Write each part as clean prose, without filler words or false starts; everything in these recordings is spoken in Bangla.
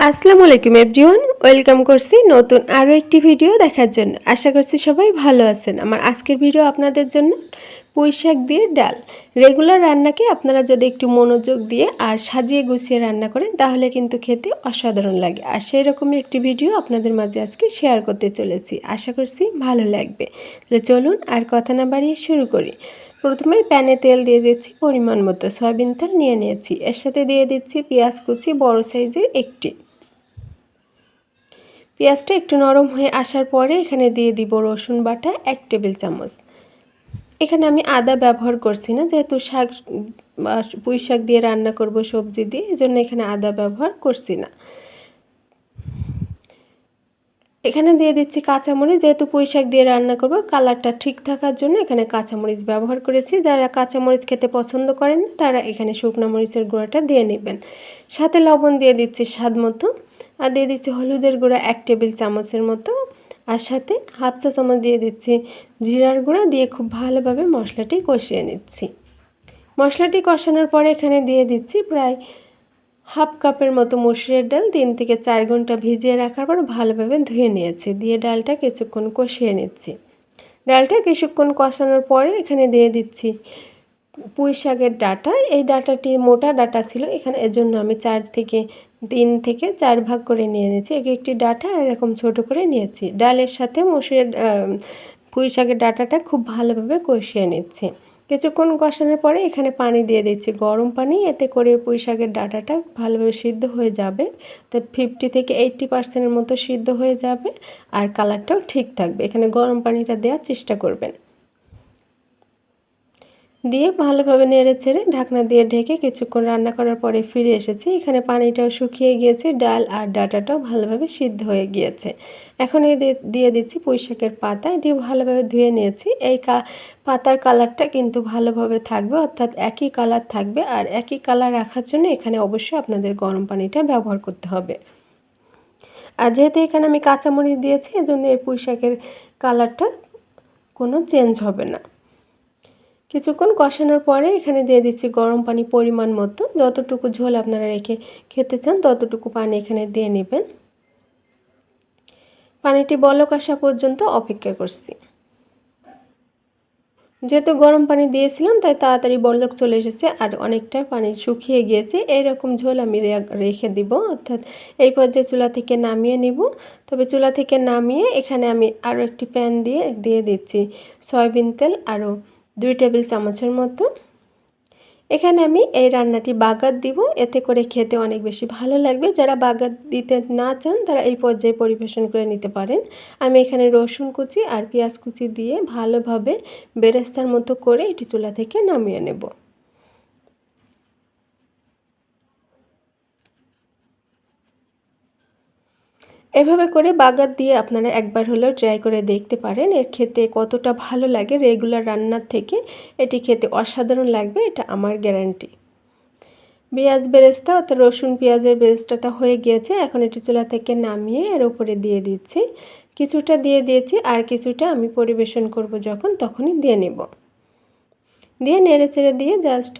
আসসালামু আলাইকুম এভরিওয়ান, ওয়েলকাম করছি নতুন আরও একটি ভিডিও দেখার জন্য। আশা করছি সবাই ভালো আছেন। আমার আজকের ভিডিও আপনাদের জন্য পুঁই শাক দিয়ে ডাল। রেগুলার রান্নাকে আপনারা যদি একটু মনোযোগ দিয়ে আর সাজিয়ে গুছিয়ে রান্না করেন তাহলে কিন্তু খেতে অসাধারণ লাগে। আর সেই রকমই একটি ভিডিও আপনাদের মাঝে আজকে শেয়ার করতে চলেছি। আশা করছি ভালো লাগবে। তাহলে চলুন আর কথা না বাড়িয়ে শুরু করি। প্রথমেই প্যানে তেল দিয়ে দিচ্ছি পরিমাণ মতো, সয়াবিন তেল নিয়ে নিয়েছি। এর সাথে দিয়ে দিচ্ছি পেঁয়াজ কুচি বড় সাইজের একটি। পেঁয়াজটা একটু নরম হয়ে আসার পরে এখানে দিয়ে দিব রসুন বাটা 1 টেবিল চামচ। এখানে আমি আদা ব্যবহার করছি না, যেহেতু শাক পুঁই শাক দিয়ে রান্না করব সবজি দিয়ে, এজন্য এখানে আদা ব্যবহার করছি না। এখানে দিয়ে দিচ্ছি কাঁচামরিচ, যেহেতু পুঁই শাক দিয়ে রান্না করব কালারটা ঠিক থাকার জন্য এখানে কাঁচামরিচ ব্যবহার করেছি। যারা কাঁচামরিচ খেতে পছন্দ করেন না তারা এখানে শুকনো মরিচের গুঁড়াটা দিয়ে নেবেন। সাথে লবণ দিয়ে দিচ্ছি স্বাদ মতো, আর দিয়ে দিচ্ছি হলুদের গুঁড়া 1 টেবিল চামচের মতো, আর সাথে হাফ চা চামচ দিয়ে দিচ্ছি জিরার গুঁড়া দিয়ে খুব ভালোভাবে মশলাটি কষিয়ে নিচ্ছি। মশলাটি কষানোর পরে এখানে দিয়ে দিচ্ছি প্রায় হাফ কাপের মতো মসুরের ডাল 3 থেকে 4 ঘন্টা ভিজিয়ে রাখার পর ভালোভাবে ধুয়ে নিয়েছি। দিয়ে ডালটা কিছুক্ষণ কষিয়ে নিচ্ছি। ডালটা কিছুক্ষণ কষানোর পরে এখানে দিয়ে দিচ্ছি পুঁই শাকের ডাঁটা। এই ডাঁটাটি মোটা ডাঁটা ছিল, এখানে এজন্য আমি 3 থেকে 4 ভাগ করে নিয়ে নিয়েছি। একটি ডাঁটা এরকম ছোট করে নিয়েছি। ডালের সাথে মসুরের পুঁই শাকের ডাঁটাটা খুব ভালোভাবে কষিয়ে নিচ্ছি। কিছুক্ষণ কষানোর পরে এখানে পানি দিয়ে দিচ্ছি, গরম পানি। এতে করে পুঁই শাকের ডাঁটাটা ভালোভাবে সিদ্ধ হয়ে যাবে। তো 50 থেকে 80% মতো সিদ্ধ হয়ে যাবে, আর কালারটাও ঠিক থাকবে। এখানে গরম পানিটা দেওয়ার চেষ্টা করবেন। দিয়ে ভালোভাবে নেড়ে চেড়ে ঢাকনা দিয়ে ঢেকে কিছুক্ষণ রান্না করার পরে ফিরে এসেছি। এখানে পানিটাও শুকিয়ে গিয়েছে, ডাল আর ডাঁটাটাও ভালোভাবে সিদ্ধ হয়ে গিয়েছে। এখন দিয়ে দিচ্ছি পুঁই শাকের পাতা। এটি ভালোভাবে ধুয়ে নিয়েছি। এই পাতার কালারটা কিন্তু ভালোভাবে থাকবে, অর্থাৎ একই কালার থাকবে। আর একই কালার রাখার জন্য এখানে অবশ্যই আপনাদের গরম পানিটা ব্যবহার করতে হবে। আর যেহেতু এখানে আমি কাঁচামরিচ দিয়েছি, এজন্য এই পুঁই শাকের কালারটা কোনো চেঞ্জ হবে না। কিছুক্ষণ কষানোর পরে এখানে দিয়ে দিচ্ছি গরম পানি পরিমাণ মতো। যতটুকু ঝোল আপনারা রেখে খেতে চান ততটুকু পানি এখানে দিয়ে নেবেন। পানিটি বলক আসা পর্যন্ত অপেক্ষা করছি। যেহেতু গরম পানি দিয়েছিলাম তাই তাড়াতাড়ি বলক চলে এসেছে আর অনেকটা পানি শুকিয়ে গিয়েছে। এইরকম ঝোল আমি রেখে দিব, অর্থাৎ এই পর্যায়ে চুলা থেকে নামিয়ে নিব। তবে চুলা থেকে নামিয়ে এখানে আমি আরও একটি প্যান দিয়ে দিচ্ছি সয়াবিন তেল আরও 2 টেবিল চামচের মতো। এখানে আমি এই রান্নাটি বাগার দিব, এতে করে খেতে অনেক বেশি ভালো লাগবে। যারা বাগার দিতে না চান তারা এই পর্যায়ে পরিবেশন করে নিতে পারেন। আমি এখানে রসুন কুচি আর পেঁয়াজ কুচি দিয়ে ভালোভাবে বেরেস্তার মতো করে এটি চুলা থেকে নামিয়ে নেব। এভাবে করে বাগার দিয়ে আপনারা একবার হলেও ট্রাই করে দেখতে পারেন। এর খেতে কতটা ভালো লাগে, রেগুলার রান্নার থেকে এটি খেতে অসাধারণ লাগবে, এটা আমার গ্যারান্টি। পেঁয়াজ বেরেস্তা অর্থাৎ রসুন পেঁয়াজের বেরেস্তাটা হয়ে গিয়েছে। এখন এটি চুলা থেকে নামিয়ে এর উপরে দিয়ে দিচ্ছি। কিছুটা দিয়ে দিয়েছি, আর কিছুটা আমি পরিবেশন করব যখন তখনই দিয়ে নেব। দিয়ে নেড়েচেড়ে দিয়ে জাস্ট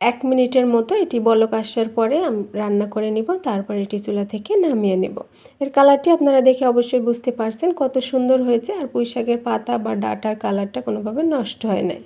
1 মিনিটের মতো এটি বলক আসার পরে আমি রান্না করে নিব। তারপর এটি চুলা থেকে নামিয়ে নেব। এর কালারটি আপনারা দেখে অবশ্যই বুঝতে পারছেন কত সুন্দর হয়েছে, আর পুঁই শাকের পাতা বা ডাঁটার কালারটা কোনোভাবে নষ্ট হয় নাই।